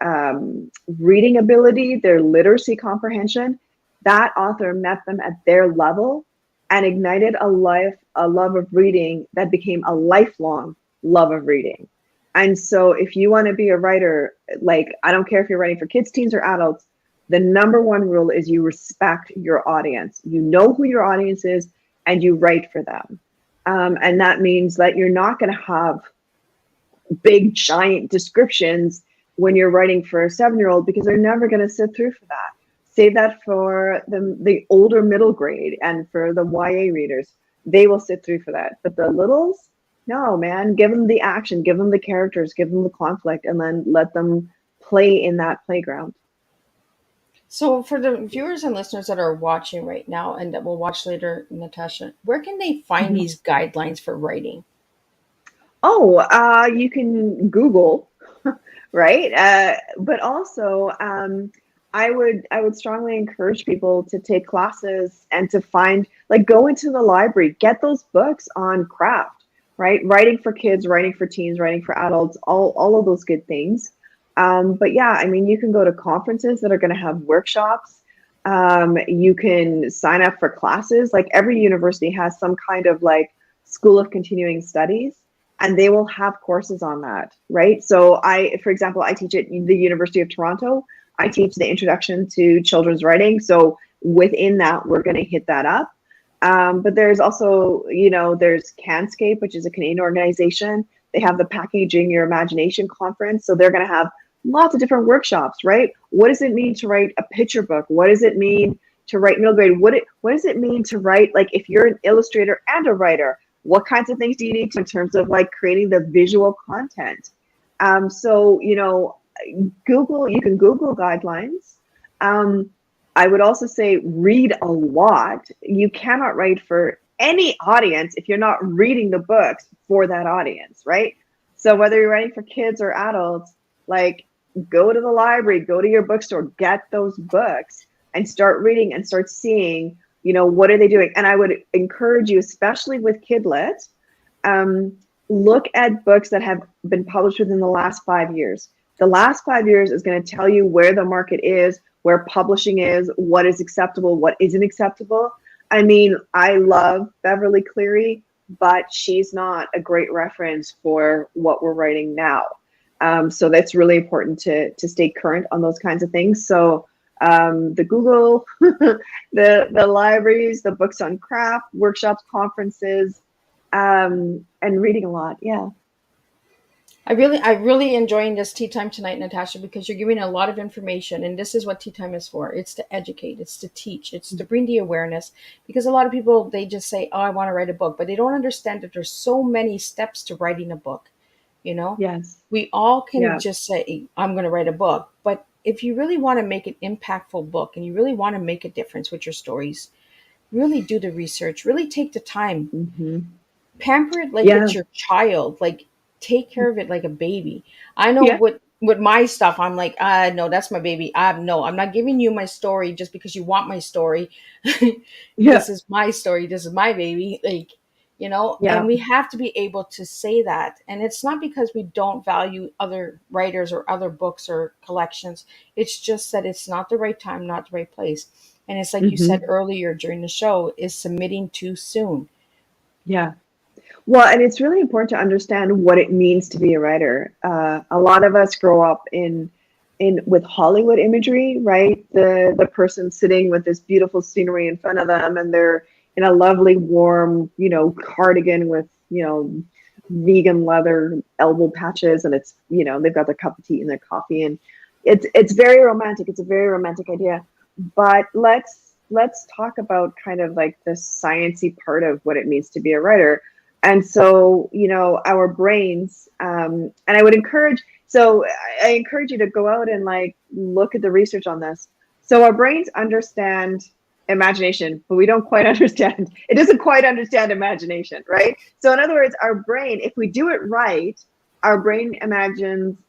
reading ability, their literacy comprehension. That author met them at their level and ignited a love of reading that became a lifelong love of reading. And so if you want to be a writer, like, I don't care if you're writing for kids, teens, or adults, the number one rule is you respect your audience. You know who your audience is and you write for them. And that means that you're not going to have big, giant descriptions when you're writing for a 7-year-old because they're never going to sit through for that. Save that for the older middle grade and for the YA readers. They will sit through for that. But the littles, no, man, give them the action, give them the characters, give them the conflict, and then let them play in that playground. So, for the viewers and listeners that are watching right now and that will watch later, Natasha, where can they find Mhm. these guidelines for writing? Oh, you can Google, right? But also, I would strongly encourage people to take classes and to find, like, go into the library, get those books on craft, right? Writing for kids, writing for teens, writing for adults, all of those good things. But yeah, I mean, you can go to conferences that are going to have workshops. You can sign up for classes. Like, every university has some kind of like school of continuing studies, and they will have courses on that, right? So for example, I teach at the University of Toronto. I teach the introduction to children's writing. So within that, we're going to hit that up. But there's also, there's Canscape, which is a Canadian organization. They have the Packaging Your Imagination conference. So they're going to have lots of different workshops, right? What does it mean to write a picture book? What does it mean to write middle grade? What does it mean to write, like, if you're an illustrator and a writer, what kinds of things do you need to in terms of like creating the visual content? So, Google, you can Google guidelines. I would also say read a lot. You cannot write for any audience if you're not reading the books for that audience, right? So whether you're writing for kids or adults, like, go to the library, go to your bookstore, get those books and start reading and start seeing, what are they doing? And I would encourage you, especially with Kidlit, look at books that have been published within the last 5 years. The last 5 years is going to tell you where the market is, where publishing is, what is acceptable, what isn't acceptable. I mean, I love Beverly Cleary, but she's not a great reference for what we're writing now. So that's really important to stay current on those kinds of things. So the Google, the libraries, the books on craft, workshops, conferences, and reading a lot. Yeah. I really enjoying this tea time tonight, Natasha, because you're giving a lot of information, and this is what tea time is for. It's to educate, it's to teach, it's to bring the awareness. Because a lot of people, they just say, "Oh, I want to write a book," but they don't understand that there's so many steps to writing a book. You know, Yes. we all can Yeah. just say, "I'm going to write a book," but if you really want to make an impactful book and you really want to make a difference with your stories, really do the research, really take the time, Hmm. pamper it like Yeah. it's your child, like take care of it like a baby. I know Yeah. with my stuff, I'm like, no, that's my baby. No, I'm not giving you my story just because you want my story. Yeah. This is my story, this is my baby, like, and Yeah. we have to be able to say that. And it's not because we don't value other writers or other books or collections. It's just that it's not the right time, not the right place. And it's like you said Hmm. earlier during the show, is submitting too soon. Yeah. Well, and it's really important to understand what it means to be a writer. A lot of us grow up in with Hollywood imagery, right? The person sitting with this beautiful scenery in front of them, and they're in a lovely warm, cardigan with, vegan leather elbow patches, and it's, they've got their cup of tea and their coffee, and it's very romantic. It's a very romantic idea. But let's talk about kind of like the sciencey part of what it means to be a writer. And so, our brains, and I encourage you to go out and like look at the research on this. So our brains understand imagination, but we don't quite understand. It doesn't quite understand imagination, right? So in other words, our brain, if we do it right, our brain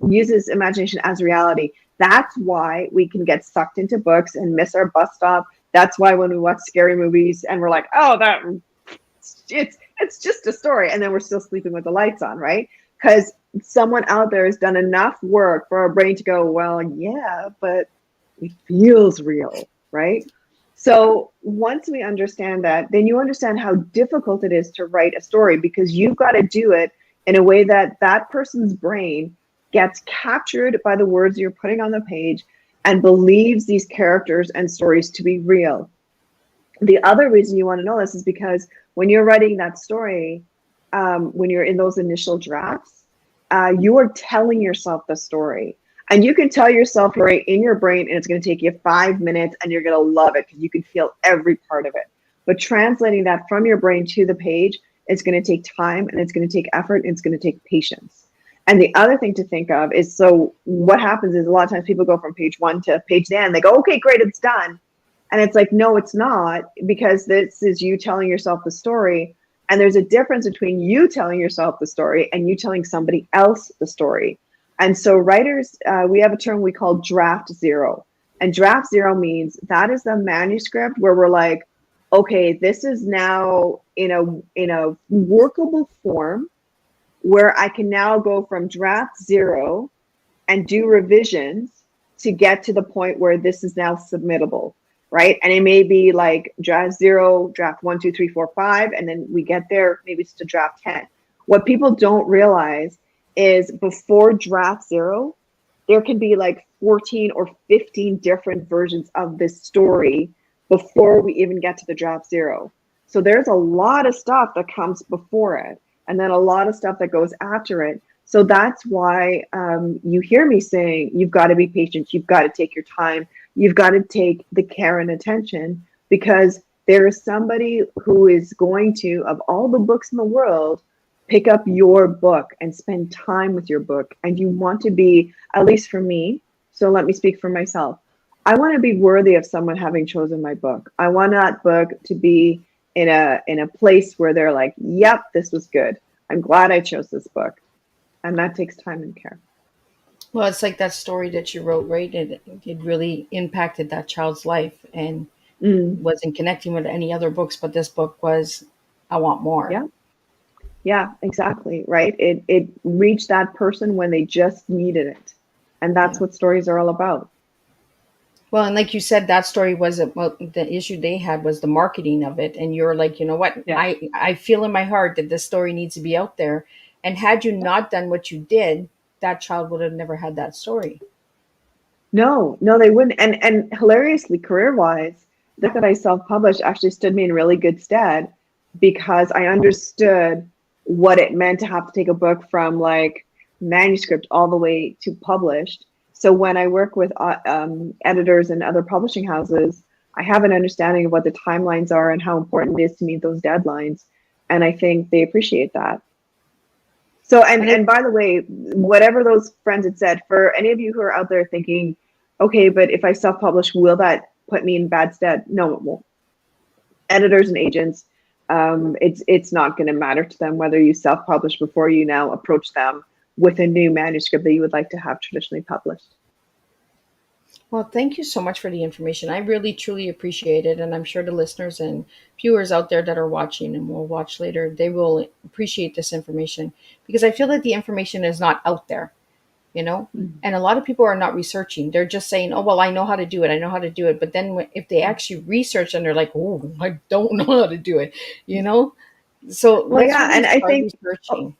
uses imagination as reality. That's why we can get sucked into books and miss our bus stop. That's why when we watch scary movies and we're like, oh, it's just a story, and then we're still sleeping with the lights on, right? Because someone out there has done enough work for our brain to go, well, yeah, but it feels real, right? So once we understand that, then you understand how difficult it is to write a story, because you've got to do it in a way that that person's brain gets captured by the words you're putting on the page and believes these characters and stories to be real. The other reason you want to know this is because when you're writing that story, when you're in those initial drafts, you are telling yourself the story. And you can tell yourself right in your brain, and it's going to take you 5 minutes, and you're going to love it because you can feel every part of it. But translating that from your brain to the page is going to take time, and it's going to take effort, and it's going to take patience. And the other thing to think of is, so what happens is a lot of times people go from page 1 to page 10, they go, okay, great, it's done. And it's like, no, it's not, because this is you telling yourself the story. And there's a difference between you telling yourself the story and you telling somebody else the story. And so writers, we have a term we call draft zero. And draft zero means that is the manuscript where we're like, okay, this is now in a workable form where I can now go from draft zero and do revisions to get to the point where this is now submittable, right? And it may be like draft 0, draft 1, 2, 3, 4, 5, and then we get there, maybe it's to draft 10. What people don't realize is before draft 0, there can be like 14 or 15 different versions of this story before we even get to the draft 0. So there's a lot of stuff that comes before it, and then a lot of stuff that goes after it. So that's why you hear me saying, you've got to be patient. You've got to take your time. You've got to take the care and attention, because there is somebody who is going to, of all the books in the world, pick up your book and spend time with your book. And you want to be, at least for me, so let me speak for myself, I want to be worthy of someone having chosen my book. I want that book to be in a place where they're like, yep, this was good. I'm glad I chose this book. And that takes time and care. Well, it's like that story that you wrote, right? It really impacted that child's life and wasn't connecting with any other books, but this book was, I want more. Yeah. Yeah, exactly. Right. It reached that person when they just needed it. And that's what stories are all about. Well, and like you said, that story was, well, the issue they had was the marketing of it. And you're like, you know what? Yeah. I feel in my heart that this story needs to be out there. And had you not done what you did, that child would have never had that story. No, they wouldn't. And hilariously, career-wise, the fact that I self-published actually stood me in really good stead, because I understood what it meant to have to take a book from like manuscript all the way to published. So when I work with editors and other publishing houses, I have an understanding of what the timelines are and how important it is to meet those deadlines. And I think they appreciate that. So, and by the way, whatever those friends had said, for any of you who are out there thinking, okay, but if I self-publish, will that put me in bad stead? No, it won't. Editors and agents, it's not going to matter to them whether you self-publish before you now approach them with a new manuscript that you would like to have traditionally published. Well, thank you so much for the information. I really, truly appreciate it. And I'm sure the listeners and viewers out there that are watching and will watch later, they will appreciate this information, because I feel that the information is not out there, you know, and a lot of people are not researching. They're just saying, oh, well, I know how to do it. I know how to do it. But then if they actually research and they're like, oh, I don't know how to do it, you know? So well, yeah, really and I think researching.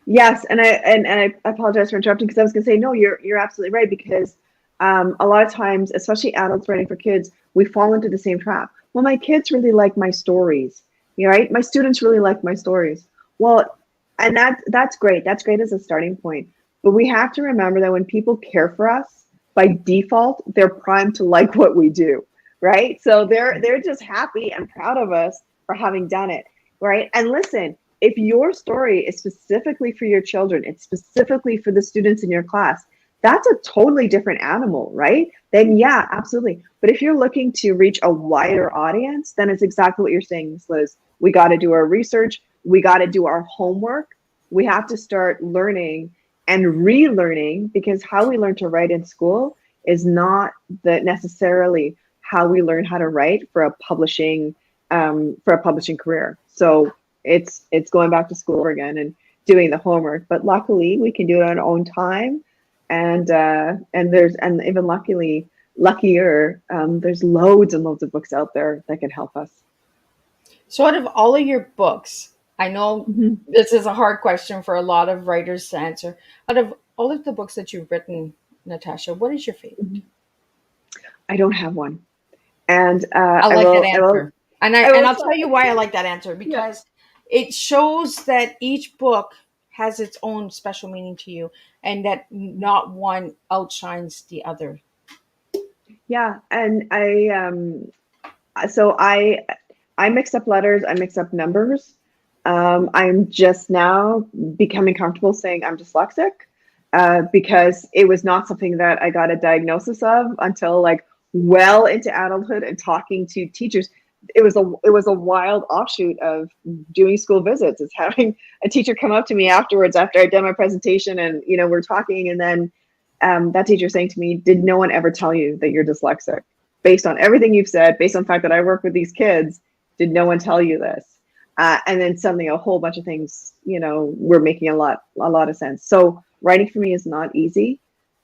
Yes, and I apologize for interrupting, because I was going to say, no, you're absolutely right, because a lot of times, especially adults writing for kids, we fall into the same trap. Well, my kids really like my stories, right? My students really like my stories. Well, and that's great. That's great as a starting point. But we have to remember that when people care for us, by default, they're primed to like what we do, right? So they're just happy and proud of us for having done it, right? And listen, if your story is specifically for your children, it's specifically for the students in your class, that's a totally different animal, right? Then yeah, absolutely. But if you're looking to reach a wider audience, then it's exactly what you're saying, Ms. Liz. We got to do our research. We got to do our homework. We have to start learning and relearning, because how we learn to write in school is not the necessarily how we learn how to write for a publishing career. So it's going back to school again and doing the homework. But luckily, we can do it on our own time, and even luckier, there's loads and loads of books out there that can help us. So out of all of your books, I know this is a hard question for a lot of writers to answer. Out of all of the books that you've written, Natasha, what is your favorite? I don't have one, and I like that answer, and I'll will, tell you why I like that answer, because it shows that each book has its own special meaning to you, and that not one outshines the other. yeah, and I mix up letters, I mix up numbers. I'm just now becoming comfortable saying I'm dyslexic, because it was not something that I got a diagnosis of until like well into adulthood and talking to teachers. It was a wild offshoot of doing school visits. It's having a teacher come up to me afterwards after I'd done my presentation, and we're talking, and then that teacher saying to me, "Did no one ever tell you that you're dyslexic? Based on everything you've said, based on the fact that I work with these kids, did no one tell you this?" And then suddenly a whole bunch of things, were making a lot of sense. So writing for me is not easy.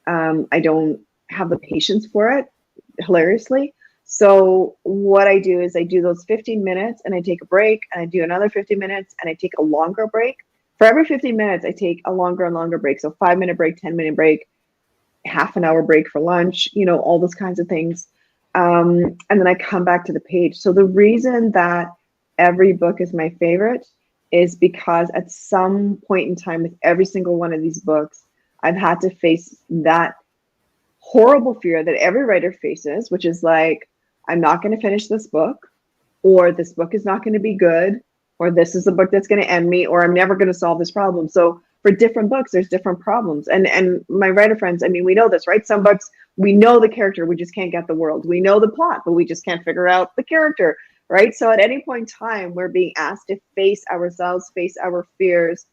I don't have the patience for it, hilariously. So what I do is I do those 15 minutes and I take a break, and I do another 15 minutes and I take a longer break. For every 15 minutes, I take a longer and longer break. So 5-minute break, 10-minute break, half an hour break for lunch, all those kinds of things. And then I come back to the page. So the reason that every book is my favorite is because at some point in time with every single one of these books, I've had to face that horrible fear that every writer faces, which is like, I'm not going to finish this book, or this book is not going to be good, or this is a book that's going to end me, or I'm never going to solve this problem. So for different books, there's different problems. And my writer friends, I mean, we know this, right? Some books, we know the character, we just can't get the world. We know the plot, but we just can't figure out the character, right? So at any point in time, we're being asked to face ourselves, face our fears,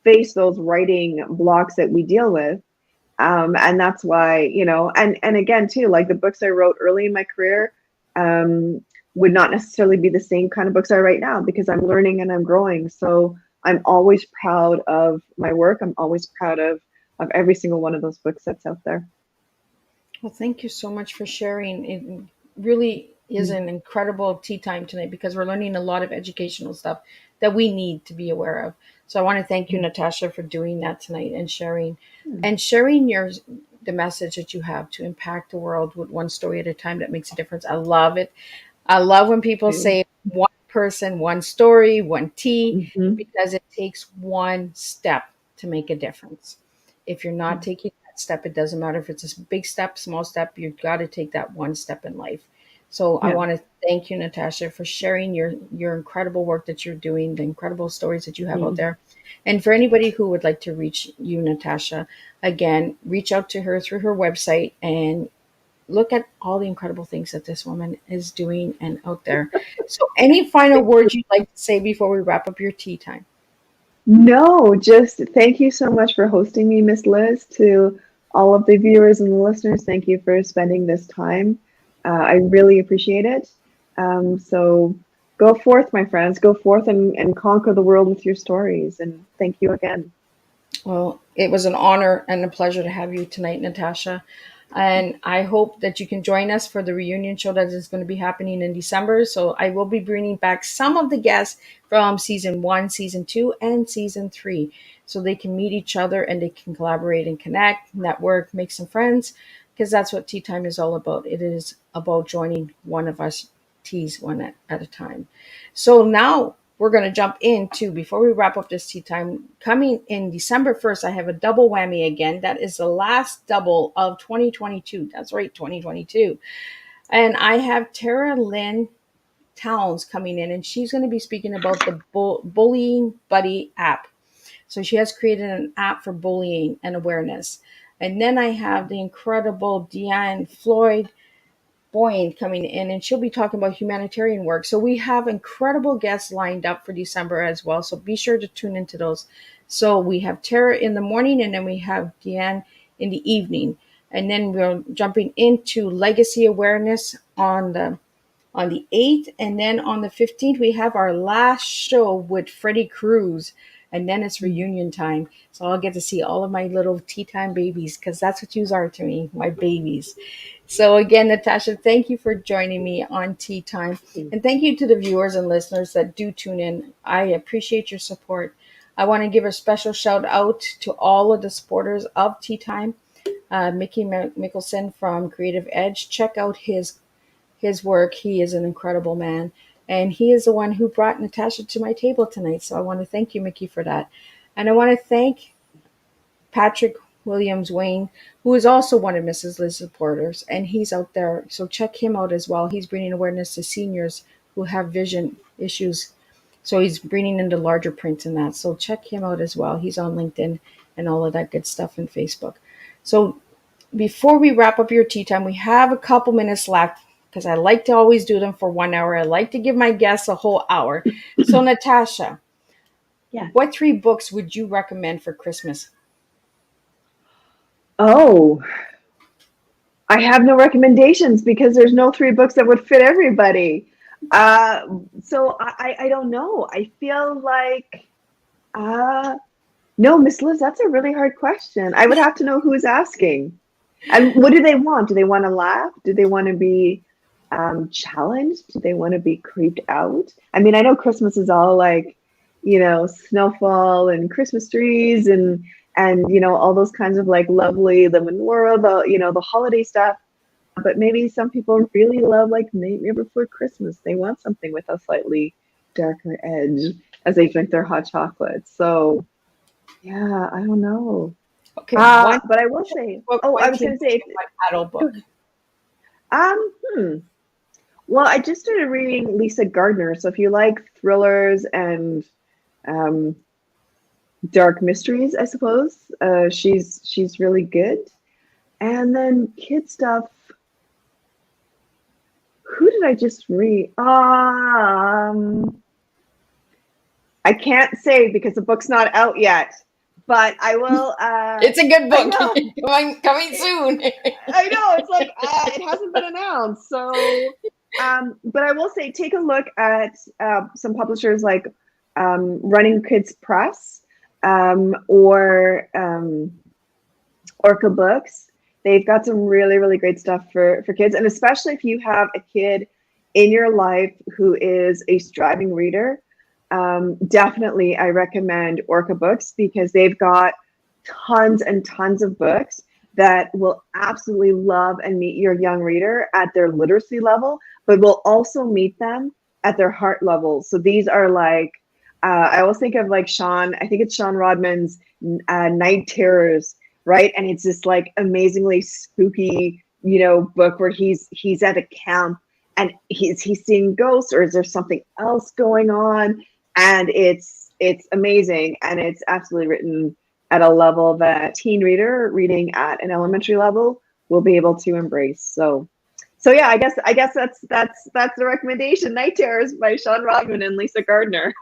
face those writing blocks that we deal with. And that's why, and again, too, like the books I wrote early in my career would not necessarily be the same kind of books I write now, because I'm learning and I'm growing. So I'm always proud of my work. I'm always proud of every single one of those books that's out there. Well, thank you so much for sharing. It really is an incredible tea time tonight, because we're learning a lot of educational stuff that we need to be aware of. So I want to thank you, Natasha, for doing that tonight and sharing the message that you have to impact the world with one story at a time that makes a difference. I love it. I love when people say one person, one story, one tea, because it takes one step to make a difference. If you're not taking that step, it doesn't matter if it's a big step, small step, you've got to take that one step in life. So I want to thank you, Natasha, for sharing your incredible work that you're doing, the incredible stories that you have out there. And for anybody who would like to reach you, Natasha, again, reach out to her through her website and look at all the incredible things that this woman is doing and out there. So any final words you'd like to say before we wrap up your tea time? No, just thank you so much for hosting me, Miss Liz. To all of the viewers and the listeners, thank you for spending this time. I really appreciate it. So go forth, my friends. Go forth and conquer the world with your stories. And thank you again. Well, it was an honor and a pleasure to have you tonight, Natasha. And I hope that you can join us for the reunion show that is going to be happening in December. So I will be bringing back some of the guests from season 1, season 2, and season 3. So they can meet each other and they can collaborate and connect, network, make some friends. because that's what tea time is all about. It is about joining one of us teas one at a time. So now we're going to jump into, before we wrap up this tea time, coming in December 1st, I have a double whammy again. That is the last double of 2022. That's right, 2022. And I have Tara Lynn Towns coming in, and she's going to be speaking about the Bullying Buddy app. So she has created an app for bullying and awareness. And then I have the incredible Deanne Floyd Boyne coming in, and she'll be talking about humanitarian work. So we have incredible guests lined up for December as well. So be sure to tune into those. So we have Tara in the morning, and then we have Deanne in the evening. And then we're jumping into legacy awareness on the 8th, and then on the 15th we have our last show with Freddie Cruz, and then it's reunion time. So I'll get to see all of my little tea time babies, because that's what you are to me, my babies. So again, Natasha, thank you for joining me on Tea Time, and thank you to the viewers and listeners that do tune in. I appreciate your support. I want to give a special shout out to all of the supporters of Tea Time. Mickey Mickelson from Creative Edge. Check out his work. He is an incredible man. And he is the one who brought Natasha to my table tonight. So I want to thank you, Mickey, for that. And I want to thank Patrick Williams Wayne, who is also one of Mrs. Liz's supporters. And he's out there. So check him out as well. He's bringing awareness to seniors who have vision issues. So he's bringing in the larger print in that. So check him out as well. He's on LinkedIn and all of that good stuff and Facebook. So before we wrap up your tea time, we have a couple minutes left, because I like to always do them for 1 hour. I like to give my guests a whole hour. So Natasha, Yeah. what 3 books would you recommend for Christmas? Oh, I have no recommendations because there's no 3 books that would fit everybody. So I don't know. I feel like, no, Miss Liz, that's a really hard question. I would have to know who is asking. And what do they want? Do they want to laugh? Do they want to be challenged? Do they want to be creeped out? I mean, I know Christmas is all like, snowfall and Christmas trees and all those kinds of like lovely live in the world, the holiday stuff. But maybe some people really love like Nightmare Before Christmas. They want something with a slightly darker edge as they drink their hot chocolate. So yeah, I don't know. Okay, But I will say, I was going to say, my paddle book. Well, I just started reading Lisa Gardner. So if you like thrillers and dark mysteries, I suppose, she's really good. And then kid stuff. Who did I just read? I can't say because the book's not out yet. But I will. It's a good book. coming soon. I know. It's like it hasn't been announced. So, but I will say, take a look at some publishers like Running Kids Press or Orca Books. They've got some really, really great stuff for kids, and especially if you have a kid in your life who is a striving reader. Definitely, I recommend Orca Books because they've got tons and tons of books that will absolutely love and meet your young reader at their literacy level, but will also meet them at their heart level. So these are like, I always think of like I think it's Sean Rodman's Night Terrors, right? And it's this like amazingly spooky, book where he's at a camp and he's seeing ghosts, or is there something else going on? And it's amazing, and it's absolutely written at a level that a teen reader reading at an elementary level will be able to embrace. So yeah, I guess that's the recommendation. Night Terrors by Sean Rodman and Lisa Gardner.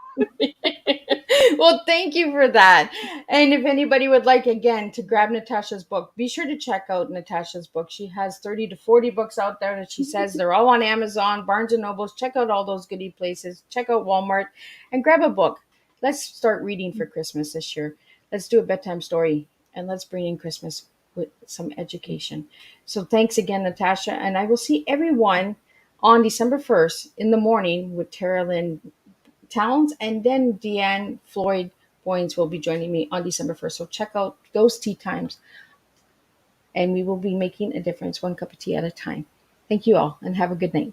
Well, thank you for that. And if anybody would like, again, to grab Natasha's book, be sure to check out Natasha's book. She has 30 to 40 books out there that she says they're all on Amazon, Barnes & Nobles. Check out all those goodie places. Check out Walmart and grab a book. Let's start reading for Christmas this year. Let's do a bedtime story, and let's bring in Christmas with some education. So thanks again, Natasha. And I will see everyone on December 1st in the morning with Tara Lynn Towns, and then Deanne Floyd Boynes will be joining me on December 1st. So check out those tea times and we will be making a difference one cup of tea at a time. Thank you all, and have a good night.